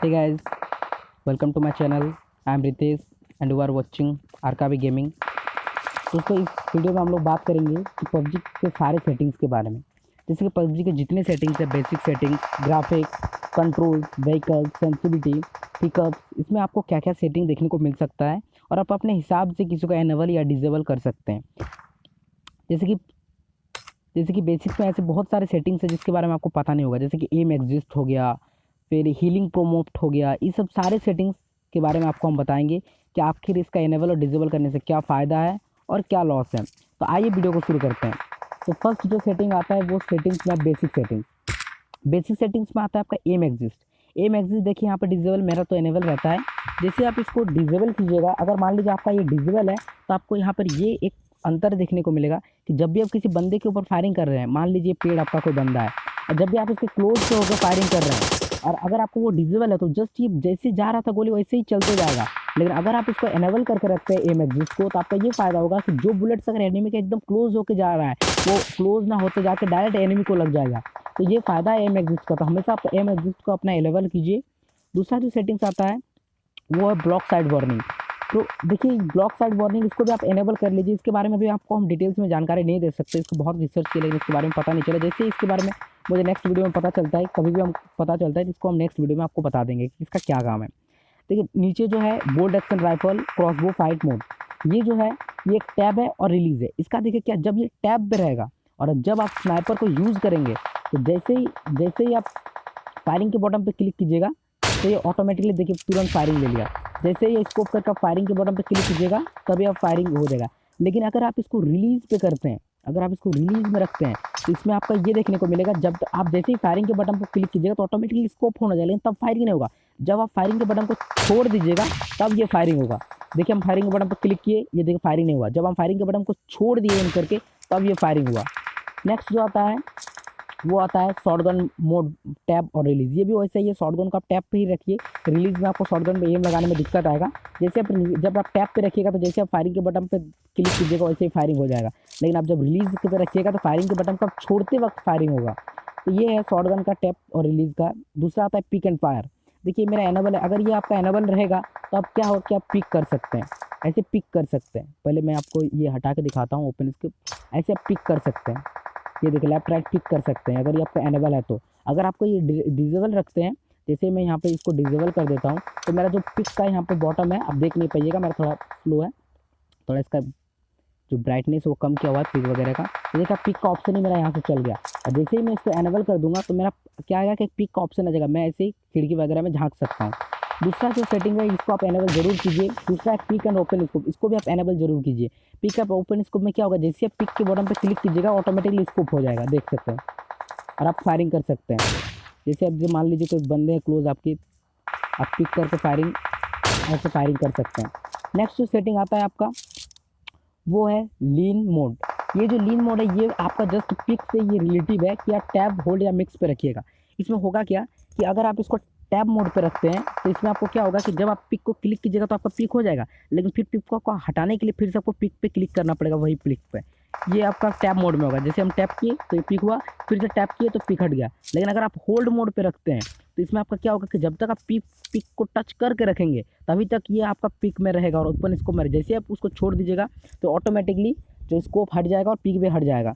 Hey guys, welcome to my channel. I am Ritesh and you are watching Arkavi gaming. दोस्तों इस video में हम लोग बात करेंगे कि पबजी के सारे सेटिंग्स के बारे में। जैसे कि पबजी के जितने सेटिंग्स है, basic settings, graphics, control, vehicle, sensitivity, pickup, इसमें आपको क्या क्या सेटिंग देखने को मिल सकता है और आप अपने हिसाब से किसी को एनेबल या डिसेबल कर सकते हैं। जैसे कि बेसिक्स में ऐसे बहुत सारे सेटिंग्स है जिसके बारे में आपको पता नहीं होगा, जैसे कि एम एग्जिस्ट हो गया, फिर हीलिंग प्रोमोट हो गया। ये सब सारे सेटिंग्स के बारे में आपको हम बताएंगे कि आखिर इसका इनेबल और डिसेबल करने से क्या फ़ायदा है और क्या लॉस है। तो आइए वीडियो को शुरू करते हैं। तो फर्स्ट जो सेटिंग आता है वो सेटिंग्स में बेसिक सेटिंग्स में आता है आपका एम एग्जिस्ट। देखिए यहाँ पर डिसेबल, मेरा तो इनेबल रहता है। जैसे आप इसको डिसेबल कीजिएगा, अगर मान लीजिए आपका ये डिसेबल है तो आपको यहाँ पर ये एक अंतर देखने को मिलेगा कि जब भी आप किसी बंदे के ऊपर फायरिंग कर रहे हैं, मान लीजिए पेड़ आपका कोई बंदा है, और जब भी आप इसके क्लोज से होकर फायरिंग कर रहे हैं और अगर आपको वो डिसेबल है तो जस्ट ये जैसे जा रहा था गोली वैसे ही चलते जाएगा। लेकिन अगर आप इसको एनेबल करके रखते हैं एम एग्जिस्ट को, तो आपका ये फायदा होगा कि जो बुलेट्स अगर एनिमी के एकदम क्लोज होकर जा रहा है वो क्लोज ना होते जाके डायरेक्ट एनिमी को लग जाएगा। तो ये फायदा है एम एग्जिस्ट का। तो हमेशा आप एम एग्जिस्ट को अपना एनेबल कीजिए। दूसरा जो सेटिंग्स आता है वो है ब्लॉक साइड वार्निंग। तो देखिए ब्लॉक साइड वार्निंग, इसको भी आप एनेबल कर लीजिए। इसके बारे में भी आपको हम डिटेल्स में जानकारी नहीं दे सकते, इसको बहुत रिसर्च किया लेकिन इसके बारे में पता नहीं चला। जैसे इसके बारे में मुझे नेक्स्ट वीडियो में पता चलता है, कभी भी हम पता चलता है जिसको हम नेक्स्ट वीडियो में आपको बता देंगे कि इसका क्या काम है। देखिए नीचे जो है bolt action rifle crossbow fight mode, ये जो है ये एक टैब है और रिलीज है। इसका देखिए क्या, जब ये टैब पे रहेगा और जब आप स्नाइपर को यूज़ करेंगे तो जैसे ही आप फायरिंग के बटन पे क्लिक कीजिएगा तो ये ऑटोमेटिकली देखिए तुरंत फायरिंग ले लिया। जैसे ही स्कोप करके आप फायरिंग के बटन पे क्लिक कीजिएगा तभी आप फायरिंग हो जाएगा। लेकिन अगर आप इसको रिलीज पे करते हैं, अगर आप इसको रिलीज में रखते हैं तो इसमें आपका ये देखने को मिलेगा, जब आप जैसे ही फायरिंग के बटन पर क्लिक कीजिएगा तो ऑटोमेटिकली स्कोप होना जाएगा, लेकिन तब फायरिंग नहीं होगा। जब आप फायरिंग के बटन को छोड़ दीजिएगा तब ये फायरिंग होगा। देखिए हम फायरिंग के बटन पर क्लिक किए, ये देखिए फायरिंग नहीं हुआ। जब हम फायरिंग के बटन को छोड़ दिए एम करके तब ये फायरिंग हुआ। नेक्स्ट जो आता है वो आता है शॉटगन मोड टैप और रिलीज। ये भी वैसे ही है, शॉटगन को आप टैप पे ही रखिए, रिलीज में आपको शॉटगन पे एम लगाने में दिक्कत आएगा। जैसे आप जब आप टैप पे रखिएगा तो जैसे आप फायरिंग के बटन पे क्लिक कीजिएगा वैसे ही फायरिंग हो जाएगा। लेकिन आप जब रिलीज पे रखिएगा तो फायरिंग के बटन को आप छोड़ते वक्त फायरिंग होगा। तो ये है शॉटगन का टैप और रिलीज का। दूसरा आता है पिक एंड फायर। देखिए मेरा एनेबल है, अगर ये आपका एनेबल रहेगा तो आप क्या होगा कि आप पिक कर सकते हैं, ऐसे पिक कर सकते हैं। पहले मैं आपको ये हटा के दिखाता हूँ ओपन स्क्रिप्ट, ऐसे आप पिक कर सकते हैं। ये देखिए लेफ्ट राइट पिक कर सकते हैं अगर ये आपका एनेबल है तो। अगर आपको ये डिसेबल रखते हैं, जैसे मैं यहाँ पे इसको डिसेबल कर देता हूँ तो मेरा जो पिक का यहाँ पे बॉटम है आप देख नहीं पाइएगा, मेरा थोड़ा स्लो है, थोड़ा इसका जो ब्राइटनेस वो कम किया हुआ है पिक वगैरह का। तो देखा पिक का ऑप्शन ही मेरा यहाँ से चल गया। और जैसे ही मैं इसको एनेबल कर दूंगा तो मेरा क्या आएगा कि पिक का ऑप्शन आ जाएगा, मैं ऐसे ही खिड़की वगैरह में झाँक सकता हूँ। दूसरा जो सेटिंग है इसको आप एनेबल जरूर कीजिए। दूसरा है पिक एंड ओपन स्कोप, इसको भी आप एनेबल जरूर कीजिए। पिक एंड ओपन स्कोप में क्या होगा, जैसे आप पिक के बटन पे क्लिक कीजिएगा ऑटोमेटिकली स्कोप हो जाएगा, देख सकते हैं, और आप फायरिंग कर सकते हैं। जैसे अब जो मान लीजिए कोई बंदे हैं क्लोज आपकी, आप पिक करके फायरिंग ऐसे फायरिंग कर सकते हैं। नेक्स्ट जो सेटिंग आता है आपका वो है लीन मोड। ये जो लीन मोड है ये आपका जस्ट पिक से ये रिलेटिव है कि आप टैब होल्ड या मिक्स पे रखिएगा। इसमें होगा क्या कि अगर आप इसको टैब मोड पे रखते हैं तो इसमें आपको क्या होगा कि जब आप पिक को क्लिक कीजिएगा तो आपका पिक हो जाएगा, लेकिन फिर पिक को हटाने के लिए फिर से आपको पिक पे क्लिक करना पड़ेगा, वही पिक पे। ये आपका टैब मोड में होगा, जैसे हम टैप किए तो ये पिक हुआ, फिर से टैप किए तो पिक हट गया। लेकिन अगर आप होल्ड मोड पे रखते हैं तो इसमें आपका क्या होगा कि जब तक आप पिक को टच करके रखेंगे तभी तक ये आपका पिक में रहेगा और ओपन स्कोप में। जैसे आप उसको छोड़ दीजिएगा तो ऑटोमेटिकली जो स्कोप हट जाएगा और पिक भी हट जाएगा।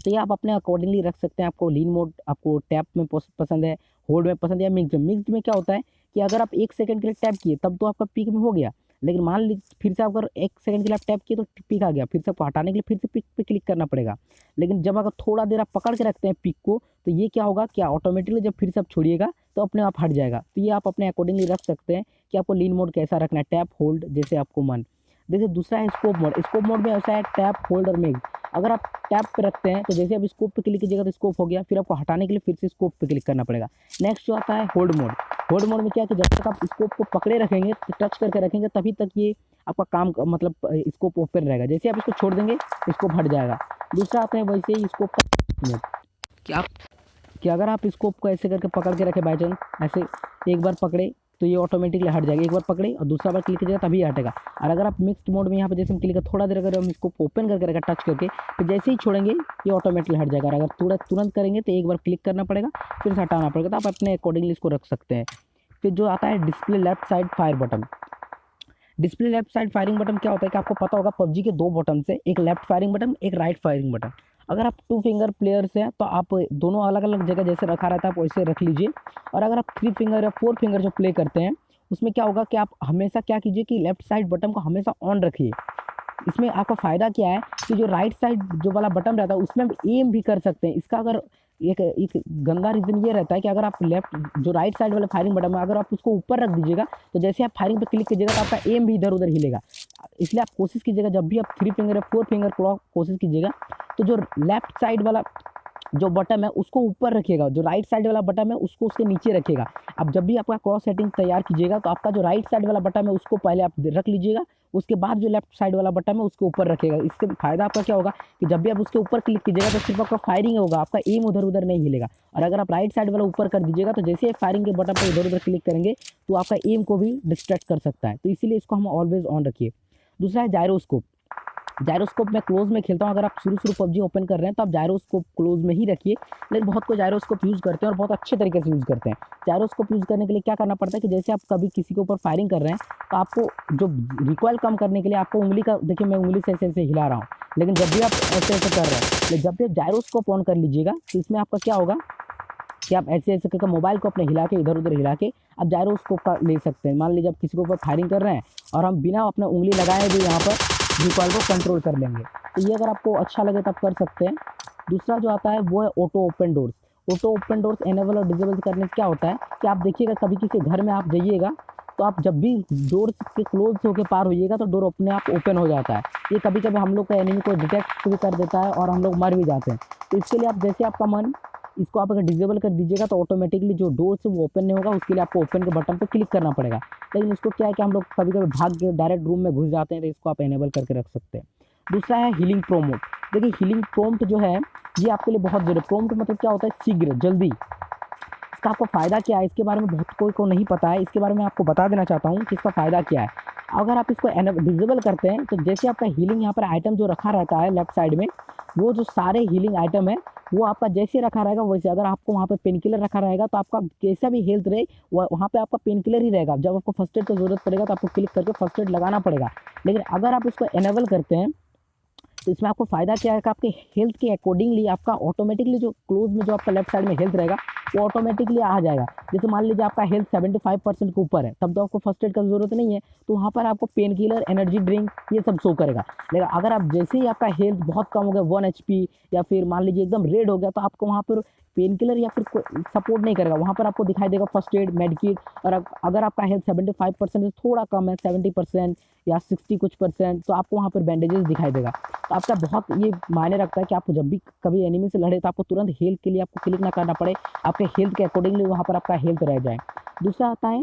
तो ये आप अपने अकॉर्डिंगली रख सकते हैं। आपको लीन मोड आपको टैप में पसंद है, होल्ड में पसंद है या मिक्स्ड में। मिक्स्ड में क्या होता है कि अगर आप 1 सेकंड के लिए टैप किए तब तो आपका पिक में हो गया, लेकिन मान लीजिए फिर से अगर 1 सेकंड के लिए आप टैप किए तो पिक आ गया, फिर से आपको हटाने के लिए फिर से पिक पे क्लिक करना पड़ेगा। लेकिन जब अगर थोड़ा देर आप पकड़ के रखते हैं पिक को तो ये क्या होगा, क्या ऑटोमेटिकली जब फिर से आप छोड़िएगा तो अपने आप हट जाएगा। तो ये आप अपने अकॉर्डिंगली रख सकते हैं कि आपको लीन मोड कैसा रखना है, टैप होल्ड जैसे आपको मन। देखिए दूसरा है स्कोप मोड। स्कोप मोड में ऐसा है टैप होल्ड और मिक्स। अगर आप टैप पे रखते हैं तो जैसे आप स्कोप पे क्लिक कीजिएगा तो स्कोप हो गया, फिर आपको हटाने के लिए फिर से स्कोप पे क्लिक करना पड़ेगा। नेक्स्ट जो आता है होल्ड मोड। होल्ड मोड में क्या है कि जब तक आप स्कोप को पकड़े रखेंगे, टच करके रखेंगे, तभी तक ये आपका काम मतलब स्कोप ओपन रहेगा। जैसे आप इसको छोड़ देंगे स्कोप हट जाएगा। दूसरा आता है वैसे ही स्कोप मोड, कि अगर आप स्कोप को ऐसे करके पकड़ के रखें बाई चांस, ऐसे एक बार पकड़े तो ये ऑटोमेटिकली हट जाएगा, एक बार पकड़े और दूसरा बार क्लिक कीजिएगा तभी हटेगा। और अगर आप मिक्स्ड मोड में यहाँ पे जैसे हम क्लिक कर थोड़ा देर अगर हम इसको ओपन करके रखें टच करके तो जैसे ही छोड़ेंगे ये ऑटोमेटिकली हट जाएगा। और अगर तुरंत करेंगे तो एक बार क्लिक करना पड़ेगा, फिर से हटाना पड़ेगा। तो आप अपने अकॉर्डिंगली इसको रख सकते हैं। फिर जो आता है display left side fire button. Display left side firing button क्या होता है कि आपको पता होगा पबजी के 2 बटन है, एक लेफ्ट फायरिंग बटन, एक राइट फायरिंग बटन। अगर आप 2 फिंगर प्लेयर्स हैं तो आप दोनों अलग अलग जगह जैसे रखा रहता है आप वैसे रख लीजिए। और अगर आप 3 फिंगर या 4 फिंगर जो प्ले करते हैं उसमें क्या होगा कि आप हमेशा क्या कीजिए कि लेफ्ट साइड बटन को हमेशा ऑन रखिए। इसमें आपका फ़ायदा क्या है कि जो राइट साइड जो वाला बटन रहता है उसमें आप एम भी कर सकते हैं। इसका अगर एक गंदा रीज़न ये रहता है कि अगर आप लेफ्ट जो राइट साइड वाले फायरिंग बटन में अगर आप उसको ऊपर रख दीजिएगा तो जैसे आप फायरिंग पे क्लिक कीजिएगा तो आपका एम भी इधर उधर हिलेगा। इसलिए आप कोशिश कीजिएगा जब भी आप 3 फिंगर या 4 फिंगर क्लॉक कोशिश कीजिएगा तो जो लेफ्ट साइड वाला जो बटन है उसको ऊपर रखिएगा, जो राइट साइड वाला बटन है उसको उसके नीचे रखिएगा। अब जब भी आपका क्रॉस सेटिंग तैयार कीजिएगा तो आपका जो राइट साइड वाला बटन है उसको पहले आप रख लीजिएगा, उसके बाद जो लेफ्ट साइड वाला बटन है उसको ऊपर रखिएगा। इससे फ़ायदा आपका क्या होगा कि जब भी आप उसके ऊपर क्लिक कीजिएगा तो सिर्फ आपका फायरिंग होगा, आपका एम उधर उधर नहीं हिलेगा। और अगर आप राइट साइड वाला ऊपर कर दीजिएगा तो जैसे ही फायरिंग के बटन पर इधर उधर क्लिक करेंगे तो आपका एम को भी डिस्ट्रैक्ट कर सकता है। तो इसीलिए इसको हम ऑलवेज ऑन रखिए। दूसरा है जायरोस्कोप। जायरोस्कोप मैं क्लोज में खेलता हूँ। अगर आप शुरू पबजी ओपन कर रहे हैं तो आप जायरोस्कोप क्लोज में ही रखिए, लेकिन बहुत कोई जायरोस्कोप यूज़ करते हैं और बहुत अच्छे तरीके से यूज़ करते हैं। जायरोस्कोप यूज़ करने के लिए क्या करना पड़ता है कि जैसे आप कभी किसी के ऊपर फायरिंग कर रहे हैं तो आपको जो रिकॉइल कम करने के लिए आपको उंगली का, देखिए मैं उंगली से ऐसे ऐसे हिला रहा हूँ, लेकिन जब भी आप ऐसे ऐसे कर रहे हैं, लेकिन जब भी आप जायरोस्कोप ऑन कर लीजिएगा तो इसमें आपका क्या होगा कि आप ऐसे ऐसे करके मोबाइल को अपने हिला के इधर उधर हिला के आप जायरोस्कोप का ले सकते हैं। मान लीजिए आप किसी के ऊपर फायरिंग कर रहे हैं और हम बिना अपना उंगली लगाए भी यहाँ पर रिकॉइल को कंट्रोल कर लेंगे। तो ये अगर आपको अच्छा लगे तो आप कर सकते हैं। दूसरा जो आता है वो है auto open doors. Auto open doors enable और डिसेबल करने से क्या होता है कि आप देखिएगा कभी किसी घर में आप जाइएगा तो आप जब भी डोर से क्लोज होकर पार होइएगा तो डोर अपने आप ओपन हो जाता है। ये कभी कभी हम लोग का एनिमी को डिटेक्ट भी कर देता है और हम लोग मर भी जाते हैं। तो इसके लिए आप जैसे आपका मन, इसको आप अगर डिसेबल कर दीजिएगा तो ऑटोमेटिकली जो डोर से वो ओपन नहीं होगा, उसके लिए आपको ओपन के बटन पर क्लिक करना पड़ेगा। लेकिन इसको क्या है कि हम लोग कभी कभी भाग के डायरेक्ट रूम में घुस जाते हैं, तो इसको आप इनेबल करके रख सकते हैं। दूसरा है हीलिंग प्रोमोट। देखिए हीलिंग प्रॉम्प्ट जो है ये आपके लिए बहुत जरूरी है। प्रॉम्प्ट मतलब क्या होता है, शीघ्र, जल्दी। इसका आपको फ़ायदा क्या है इसके बारे में बहुत कोई को नहीं पता है, इसके बारे में आपको बता देना चाहता हूँ कि इसका फ़ायदा क्या है। अगर आप इसको डिसेबल करते हैं तो जैसे आपका हीलिंग यहाँ पर आइटम जो रखा रहता है लेफ्ट साइड में, वो जो सारे हीलिंग आइटम है वो आपका जैसे रखा रहेगा वैसे। अगर आपको वहाँ पे पेन किलर रखा रहेगा तो आपका कैसा भी हेल्थ रहे वहाँ पे आपका पेन किलर ही रहेगा। जब आपको फर्स्ट एड की ज़रूरत पड़ेगा तो आपको क्लिक करके फर्स्ट एड लगाना पड़ेगा। लेकिन अगर आप इसको इनेबल करते हैं तो इसमें आपको फ़ायदा क्या है कि आपके हेल्थ के अकॉर्डिंगली आपका ऑटोमेटिकली जो क्लोज में जो आपका लेफ्ट साइड में हेल्थ रहेगा वो ऑटोमेटिकली आ जाएगा। जैसे मान लीजिए आपका हेल्थ 75% के ऊपर है, तब तो आपको फर्स्ट एड का ज़रूरत नहीं है, तो वहाँ पर आपको पेन किलर, एनर्जी ड्रिंक ये सब शो करेगा। लेकिन अगर आप जैसे ही आपका हेल्थ बहुत कम हो गया, 1 HP या फिर मान लीजिए एकदम रेड हो गया, तो आपको वहाँ पर पेन किलर या फिर सपोर्ट नहीं करेगा। वहाँ पर आपको दिखाई देगा फर्स्ट एड, मेड किट। और अगर आपका हेल्थ 75% से थोड़ा कम है, 70% या 60 कुछ %, तो आपको वहाँ पर बैंडेजेस दिखाई देगा। तो आपका बहुत ये मायने रखता है कि आपको जब भी कभी एनिमी से लड़े तो आपको तुरंत हेल्थ के लिए आपको क्लिक ना करना पड़े, आपके हेल्थ के अकॉर्डिंगली वहाँ पर आपका हेल्थ रह जाए। दूसरा आता है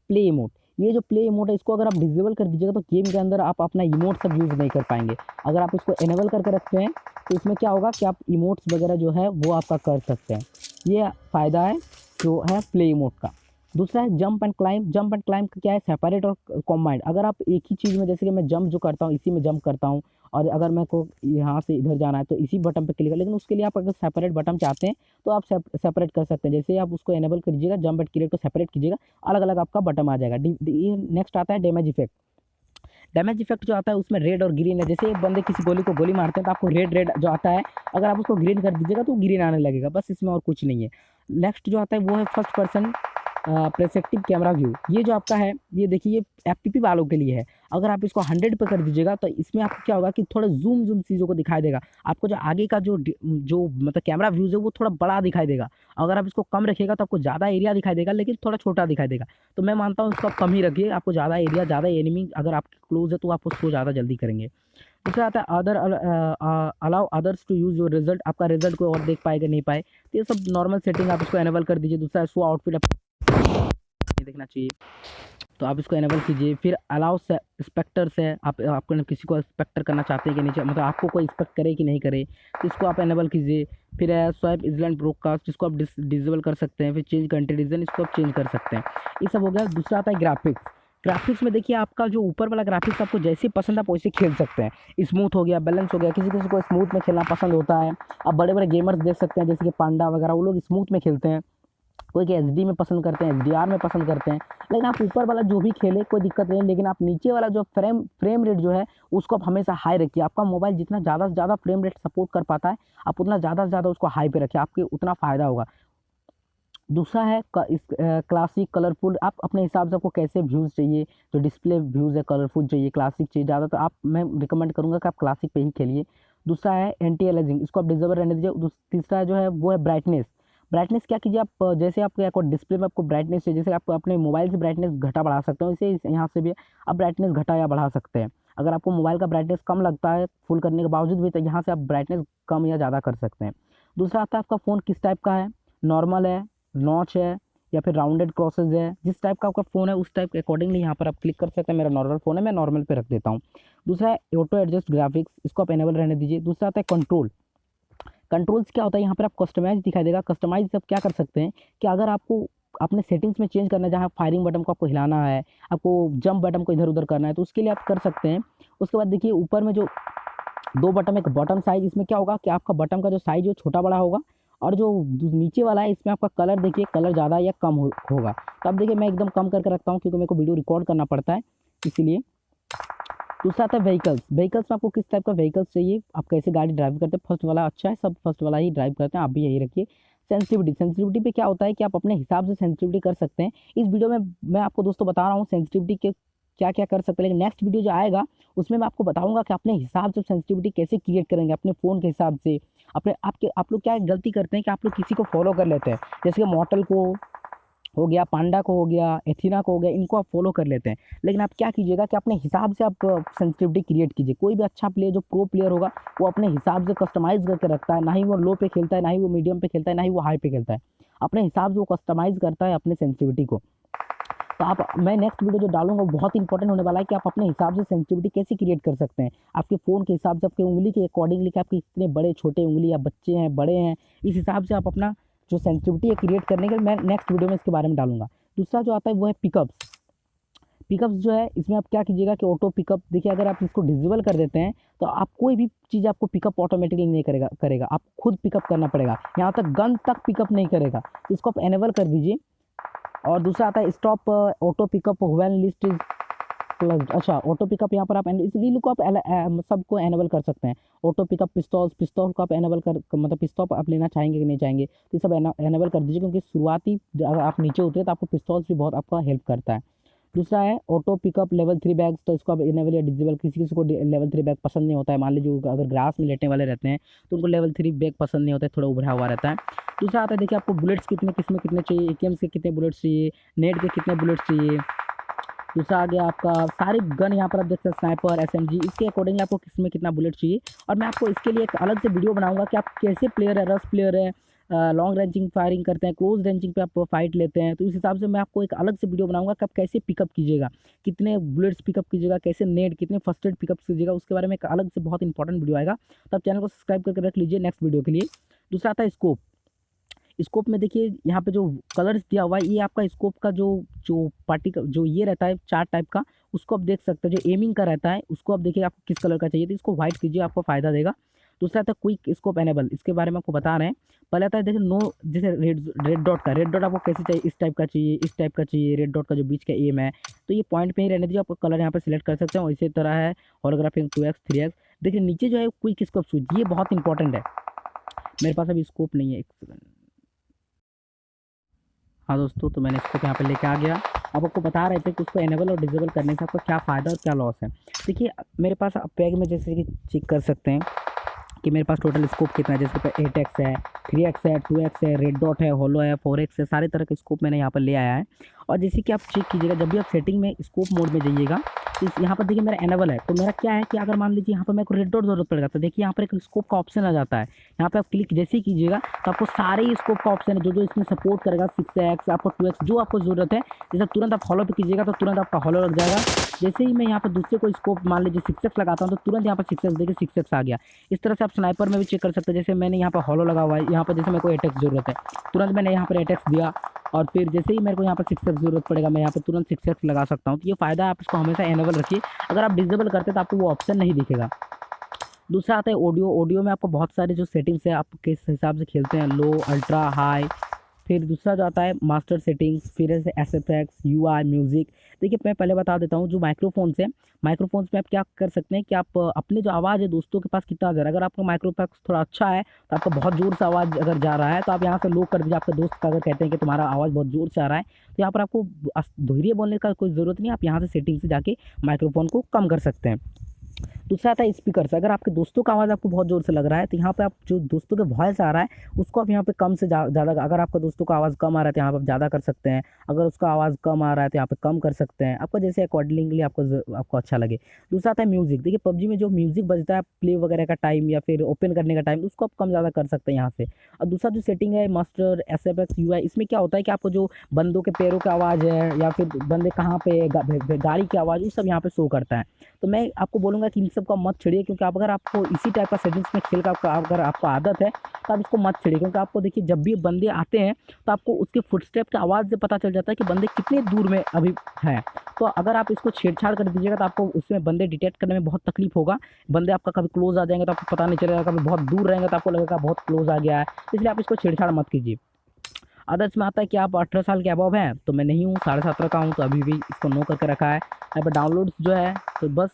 प्ले इमोट। ये जो प्ले इमोट है इसको अगर आप डिसेबल कर दीजिएगा तो गेम के अंदर आप अपना इमोट सब यूज़ नहीं कर पाएंगे। अगर आप इसको इनेबल करके रखते हैं तो इसमें क्या होगा कि आप इमोट्स वगैरह जो है वो आपका कर सकते हैं। ये फ़ायदा है जो है प्ले इमोट का। दूसरा है jump and climb. Jump and climb क्या है, सेपरेट और कॉम्बाइंड। अगर आप एक ही चीज़ में, जैसे कि मैं जंप जो करता हूँ इसी में जंप करता हूँ, और अगर मेरे को यहाँ से इधर जाना है तो इसी बटन पे क्लिक कर, लेकिन उसके लिए आप अगर सेपरेट बटन चाहते हैं तो आप सेपरेट कर सकते हैं। जैसे आप उसको इनेबल करिएगा, जंप एंड क्रिएट को सेपरेट कीजिएगा, अलग अलग आपका बटन आ जाएगा। ये नेक्स्ट आता है डैमेज इफेक्ट। डैमेज इफेक्ट जो आता है उसमें रेड और ग्रीन है। जैसे एक बंदे किसी गोली को गोली मारते हैं तो आपको रेड रेड जो आता है, अगर आप उसको ग्रीन कर दीजिएगा तो ग्रीन आने लगेगा, बस इसमें और कुछ नहीं है। नेक्स्ट जो आता है वो है first person perspective camera view. ये जो आपका है ये देखिए ये एफपीपी वालों के लिए है। अगर आप इसको 100 पे कर दीजिएगा तो इसमें आपको क्या होगा कि थोड़ा जूम चीज़ों को दिखाई देगा। आपको जो आगे का जो मतलब कैमरा व्यूज़ है वो थोड़ा बड़ा दिखाई देगा। अगर आप इसको कम रखिएगा तो आपको ज़्यादा एरिया दिखाई देगा, लेकिन थोड़ा छोटा दिखाई देगा। तो मैं मानता हूँ इसको आप कम ही रखिए, आपको ज़्यादा एरिया, ज़्यादा एनिमी अगर आपके क्लोज है तो आप उसको ज़्यादा जल्दी करेंगे। दूसरा आता है allow others to use your result. आपका रिजल्ट कोई और देख पाएगा नहीं पाए, तो ये सब नॉर्मल सेटिंग आप इसको इनेबल कर दीजिए। दूसरा शो आउटफिट नहीं देखना चाहिए तो आप इसको इनेबल कीजिए। फिर अलाउ स्पेक्टर्स है, आपको किसी को स्पेक्टर करना चाहते हैं कि नहीं, मतलब आपको कोई स्पेक्ट करे कि नहीं करे, तो इसको आप इनेबल कीजिए। फिर है स्वाइप इजलैंड ब्रॉडकास्ट, जिसको आप डिसेबल कर सकते हैं। फिर चेंज कंट्री रीजन, इसको आप चेंज कर सकते हैं। ये सब हो गया। दूसरा आता है ग्राफिक्स। ग्राफिक्स में देखिए आपका जो ऊपर वाला ग्राफिक्स आपको जैसे पसंद आप वैसे खेल सकते हैं। स्मूथ हो गया, बैलेंस हो गया, किसी किसी को स्मूथ में खेलना पसंद होता है। अब बड़े बड़े गेमर्स देख सकते हैं जैसे कि पांडा वगैरह, वो लोग स्मूथ में खेलते हैं। कोई कि एचडी में पसंद करते हैं, एचडीआर में पसंद करते हैं। लेकिन आप ऊपर वाला जो भी खेले कोई दिक्कत नहीं, लेकिन आप नीचे वाला जो फ्रेम रेट जो है उसको आप हमेशा हाई रखिए। आपका मोबाइल जितना ज़्यादा से ज़्यादा फ्रेम रेट सपोर्ट कर पाता है, आप उतना ज़्यादा से ज़्यादा उसको हाई पे रखिए, आपके उतना फ़ायदा होगा। दूसरा है क्लासिक कलरफुल। आप अपने हिसाब से आपको कैसे व्यूज़ चाहिए, जो डिस्प्ले व्यूज़ है कलरफुल चाहिए, क्लासिक चाहिए, ज़्यादातर आप मैं रिकमेंड करूँगा कि आप क्लासिक पे ही खेलिए। दूसरा है एंटी एलिजिंग, इसको आप डिसेबल रहने दीजिए। तीसरा जो है वो है ब्राइटनेस। ब्राइटनेस क्या कीजिए आप, जैसे आपको डिस्प्ले में आपको ब्राइटनेस चाहिए, जैसे आप अपने मोबाइल से ब्राइटनेस घटा बढ़ा सकते हो, इसे यहाँ से भी आप ब्राइटनेस घटा या बढ़ा सकते हैं। अगर आपको मोबाइल का ब्राइटनेस कम लगता है फुल करने के बावजूद भी, तो यहाँ से आप ब्राइटनेस कम या ज़्यादा कर सकते हैं। दूसरा आता है आपका फ़ोन किस टाइप का है, नॉर्मल है, नॉच है, या फिर राउंडेड क्रॉसेज है। जिस टाइप का आपका फ़ोन है उस टाइप के अकॉर्डिंगली यहाँ पर आप क्लिक कर सकते हैं। मेरा नॉर्मल फ़ोन है, मैं नॉर्मल पे रख देता हूँ। दूसरा है ऑटो एडजस्ट ग्राफिक्स, इसको आप एनेबल रहने दीजिए। दूसरा आता है कंट्रोल। कंट्रोल्स क्या होता है, यहाँ पर आप कस्टमाइज दिखाई देगा। कस्टमाइज आप क्या कर सकते हैं कि अगर आपको अपने सेटिंग्स में चेंज करना है, जहाँ फायरिंग बटन को आपको हिलाना है, आपको जंप बटन को इधर उधर करना है, तो उसके लिए आप कर सकते हैं। उसके बाद देखिए ऊपर में जो दो बटन, एक बटन साइज, इसमें क्या होगा कि आपका बटन का जो साइज है छोटा बड़ा होगा, और जो नीचे वाला है इसमें आपका कलर देखिए कलर ज़्यादा या कम होगा। तो अब देखिए मैं एकदम कम करके रखता हूँ क्योंकि मेरे को वीडियो रिकॉर्ड करना पड़ता है, इसीलिए। दूसरा आता है व्हीकल्स। व्हीकल्स में आपको किस टाइप का व्हीकल्स चाहिए, आप कैसे गाड़ी ड्राइव करते हैं, फर्स्ट वाला अच्छा है, सब फर्स्ट वाला ही ड्राइव करते हैं, आप भी यही रखिए। सेंसिटिविटी, सेंसिटिविटी पे क्या होता है कि आप अपने हिसाब से सेंसिटिविटी कर सकते हैं। इस वीडियो में मैं आपको दोस्तों बता रहा हूँ सेंसिटिविटी के क्या क्या कर सकते हैं, लेकिन नेक्स्ट वीडियो जो आएगा उसमें मैं आपको बताऊंगा कि अपने हिसाब से सेंसिटिविटी कैसे क्रिएट करेंगे अपने फ़ोन के हिसाब से। अपने आप लोग क्या गलती करते हैं कि आप लोग किसी को फॉलो कर लेते हैं, जैसे कि मॉडल को हो गया, पांडा को हो गया, एथीना को हो गया, इनको आप फॉलो कर लेते हैं। लेकिन आप क्या कीजिएगा कि अपने हिसाब से आप सेंसिटिविटी क्रिएट कीजिए। कोई भी अच्छा प्लेयर जो प्रो प्लेयर होगा वो अपने हिसाब से कस्टमाइज़ करके रखता है, ना ही वो लो पे खेलता है, ना ही वो मीडियम पे खेलता है, ना ही वो हाई पे खेलता है। अपने हिसाब से वो कस्टमाइज़ करता है अपने सेंसिटिविटी को। तो आप, मैं नेक्स्ट वीडियो जो डालूंगा वो बहुत इंपॉर्टेंट होने वाला है कि आप अपने हिसाब से सेंसिटिविटी कैसे क्रिएट कर सकते हैं, आपके फ़ोन के हिसाब से, आपके उंगली के अकॉर्डिंगली, कि आपके कितने बड़े छोटे उंगली, या बच्चे हैं बड़े हैं, इस हिसाब से आप अपना जो सेंसिटिविटी है क्रिएट करने के लिए मैं नेक्स्ट वीडियो में इसके बारे में डालूंगा। दूसरा जो आता है वो है पिकअप्स। पिकअप्स जो है इसमें आप क्या कीजिएगा कि ऑटो पिकअप देखिए, अगर आप इसको डिसेबल कर देते हैं तो आप कोई भी चीज़ आपको पिकअप ऑटोमेटिकली नहीं करेगा, आप खुद पिकअप करना पड़ेगा। यहाँ तक गन तक पिकअप नहीं करेगा, इसको आप एनेबल कर दीजिए। और दूसरा आता है stop auto pickup when list is closed. अच्छा, ऑटो पिकअप यहाँ पर आप इस रील को आप सबको एनेबल कर सकते हैं। ऑटो पिकअप पिस्तौल को आप एनेबल मतलब पिस्तौल आप लेना चाहेंगे कि नहीं चाहेंगे, तो ये सब एनेबल कर दीजिए, क्योंकि शुरुआती अगर आप नीचे उतरे तो आपको पिस्तौल भी बहुत आपका हेल्प करता है। दूसरा है ऑटो पिकअप लेवल 3 बैग्स, तो इसको आप इनेबल या डिसेबल, किसी किसी को लेवल 3 बैग पसंद नहीं होता है, मान लीजिए अगर ग्रास में लेटने वाले रहते हैं तो उनको लेवल 3 बैग पसंद नहीं होता है, थोड़ा उभरा हुआ रहता है। दूसरा आता है देखिए आपको बुलेट्स कितने किसमें कितने चाहिए, एकेएम्स के कितने बुलेट्स चाहिए, नेट के कितने बुलेट्स चाहिए। दूसरा आ गया आपका सारे गन, यहाँ पर आप देख सकते हैं स्नाइपर, एसएमजी, इसके अकॉर्डिंगली आपको किस में कितना बुलेट चाहिए। और मैं आपको इसके लिए एक अलग से वीडियो बनाऊंगा कि आप कैसे प्लेयर है, रश प्लेयर है, लॉन्ग रेंजिंग फायरिंग करते हैं, क्लोज रेंजिंग पे आप फाइट लेते हैं, तो इस हिसाब से मैं आपको एक अलग से वीडियो बनाऊंगा कि आप कैसे पिकअप कीजिएगा, कितने बुलेट्स पिकअप कीजिएगा, कैसे नेट कितने फर्स्ट एड पिकअप कीजिएगा, उसके बारे में एक अलग से बहुत इंपॉर्टेंट वीडियो आएगा। तो आप चैनल को सब्सक्राइब करके रख लीजिए नेक्स्ट वीडियो के लिए। दूसरा आता है स्कोप। स्कोप में देखिए यहाँ पे जो कलर्स दिया हुआ है, ये आपका स्कोप का जो जो पार्टी का जो ये रहता है चार्ट टाइप का, उसको आप देख सकते हैं। जो एमिंग का रहता है उसको आप देखिए आपको किस कलर का चाहिए, तो इसको व्हाइट कीजिए, आपको फ़ायदा देगा। दूसरा आता है क्विक स्कोप एनेबल, इसके बारे में आपको बता रहे हैं। पहले आता है देखिए नो, जैसे रेड डॉट का, रेड डॉट आपको कैसे चाहिए, इस टाइप का चाहिए, इस टाइप का चाहिए, रेड डॉट का जो बीच का एम है, तो ये पॉइंट पे ही रहने दीजिए, आपको कलर यहाँ पर सिलेक्ट कर सकते हैं। इसी तरह है होलोग्राफिक 2x 3x। देखिए नीचे जो है क्विक स्कोप स्विच, ये बहुत इंपॉर्टेंट है। मेरे पास अभी स्कोप नहीं है, एक सेकंड। हाँ दोस्तों, तो मैंने इसको यहाँ पे लेके आ गया। अब आपको बता रहे थे कि उसको एनेबल और डिसेबल करने से आपको क्या फ़ायदा और क्या लॉस है। देखिए मेरे पास बैग में जैसे कि चेक कर सकते हैं कि मेरे पास टोटल स्कोप कितना है, जैसे 8x है, 3x है, 2x है, रेड डॉट है, होलो है, 4x है, सारे तरह के स्कोप मैंने यहाँ पर ले आया है। और जैसे कि आप चेक कीजिएगा, जब भी आप सेटिंग में स्कोप मोड में जाइएगा तो यहाँ पर देखिए मेरा एनेबल है, तो मेरा क्या है कि अगर मान लीजिए यहाँ पर मेरे को रेड डॉट जरूरत पड़ेगा, तो देखिए यहाँ पर एक स्कोप का ऑप्शन आ जाता है। यहाँ पे आप क्लिक जैसे ही कीजिएगा तो आपको सारे ही स्कोप का ऑप्शन है जो जो इसमें सपोर्ट करेगा, 6x आपको 2x जो आपको ज़रूरत है। जैसे तुरंत आप हॉलो पे कीजिएगा तो तुरंत आपका हॉलो लग जाएगा। जैसे ही मैं यहाँ पर दूसरे कोई स्कोप मान लीजिए 6x लगाता हूँ तो तुरंत यहाँ पर 6x देखिए 6x आ गया। इस तरह से आप स्नाइपर में भी चेक कर सकते हैं। जैसे मैंने यहाँ पर हॉलो लगा हुआ है, यहाँ पर जैसे मेरे को 8x ज़रूरत है, तुरंत मैंने यहाँ पर 8x दिया, और फिर जैसे ही मेरे को यहाँ पर 6x ज़रूरत पड़ेगा मैं यहाँ पर तुरंत 6x लगा सकता हूँ। तो ये फ़ायदा है, आप इसको हमेशा एनेबल रखिए। अगर आप डिसेबल करते हैं तो आपको वो ऑप्शन नहीं दिखेगा। दूसरा आता है ऑडियो। ऑडियो में आपको बहुत सारे जो सेटिंग्स है, आप किस हिसाब से खेलते हैं, लो, अल्ट्रा, हाई, फिर दूसरा जो आता है मास्टर सेटिंग्स, फिर ऐसे एसएफएक्स, यूआई, म्यूज़िक। देखिए मैं पहले बता देता हूँ, जो माइक्रोफोन्स है, माइक्रोफोन्स में आप क्या कर सकते हैं कि आप अपने जो आवाज़ है दोस्तों के पास कितना जा रहा है, अगर आपका माइक्रोफोन्स थोड़ा अच्छा है तो आपका बहुत ज़ोर से आवाज़ अगर जा रहा है तो आप यहाँ से लो कर दीजिए। आपके दोस्त का अगर कहते हैं कि तुम्हारा आवाज़ बहुत ज़ोर से आ रहा है तो यहाँ पर आपको धीरे बोलने का कोई ज़रूरत नहीं है, आप यहाँ से सेटिंग से जाके माइक्रोफोन को कम कर सकते हैं। दूसरा आता है स्पीकर से, अगर आपके दोस्तों का आवाज़ आपको बहुत ज़ोर से लग रहा है तो यहाँ पे आप जो दोस्तों के वॉइस आ रहा है उसको आप यहाँ पे कम से ज़्यादा, अगर आपका दोस्तों का आवाज़ कम आ रहा है तो यहाँ पे आप ज़्यादा कर सकते हैं, अगर उसका आवाज़ कम आ रहा है तो यहाँ पे कम कर सकते हैं, आपको जैसे अकॉर्डिंगली आपको अच्छा लगे। दूसरा आता है म्यूज़िक। देखिए पबजी में जो म्यूज़िक बजता है प्ले वगैरह का टाइम या फिर ओपन करने का टाइम, उसको आप कम ज़्यादा कर सकते हैं यहाँ से। और दूसरा जो सेटिंग है मास्टर एसएफएक्स यूआई, इसमें क्या होता है कि आपको जो बंदों के पैरों की आवाज़ है या फिर बंदे कहाँ पे गाड़ी की आवाज़, ये सब यहाँ पे शो करता है। तो मैं आपको बोलूँगा कि इन सब का मत छेड़िए, क्योंकि आप अगर आपको इसी टाइप का सेटिंग्स में खेल का अगर आपको आदत है तो आप इसको मत छेड़िए, क्योंकि आपको देखिए जब भी बंदे आते हैं तो आपको उसके फुटस्टेप की आवाज़ से पता चल जाता है कि बंदे कितने दूर में अभी हैं। तो अगर आप इसको छेड़छाड़ कर दीजिएगा तो आपको उसमें बंदे डिटेक्ट करने में बहुत तकलीफ होगा। बंदे आपका कभी क्लोज आ जाएंगे तो आपको पता नहीं चलेगा, कभी बहुत दूर रहेंगे तो आपको लगेगा बहुत क्लोज आ गया है, इसलिए आप इसको छेड़छाड़ मत कीजिए। अदर्स में आता है कि आप 18 साल के अबव हैं, तो मैं नहीं हूँ, 17.5 का हूँ, तो अभी भी इसको नो करके रखा है। यहाँ पर डाउनलोड्स जो है तो बस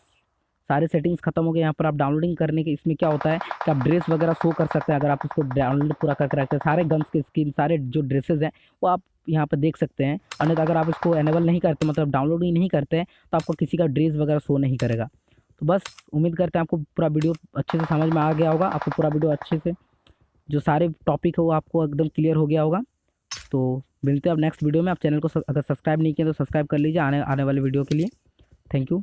सारे सेटिंग्स खत्म हो गए। यहाँ पर आप डाउनलोडिंग करने के इसमें क्या होता है कि आप ड्रेस वगैरह शो कर सकते हैं, अगर आप इसको डाउनलोड पूरा करके रखते हैं, सारे गन्स के स्किन, सारे जो ड्रेसेस हैं वो आप यहाँ पर देख सकते हैं। और नहीं तो अगर आप इसको एनेबल नहीं करते, मतलब डाउनलोडिंग नहीं करते हैं, तो आपको किसी का ड्रेस वगैरह शो नहीं करेगा। तो बस उम्मीद करते हैं आपको पूरा वीडियो अच्छे से समझ में आ गया होगा, आपको पूरा वीडियो अच्छे से जो सारे टॉपिक है वो आपको एकदम क्लियर हो गया होगा। तो मिलते हैं अब नेक्स्ट वीडियो में। आप चैनल को अगर सब्सक्राइब नहीं किया तो सब्सक्राइब कर लीजिए आने वाले वीडियो के लिए। Thank you.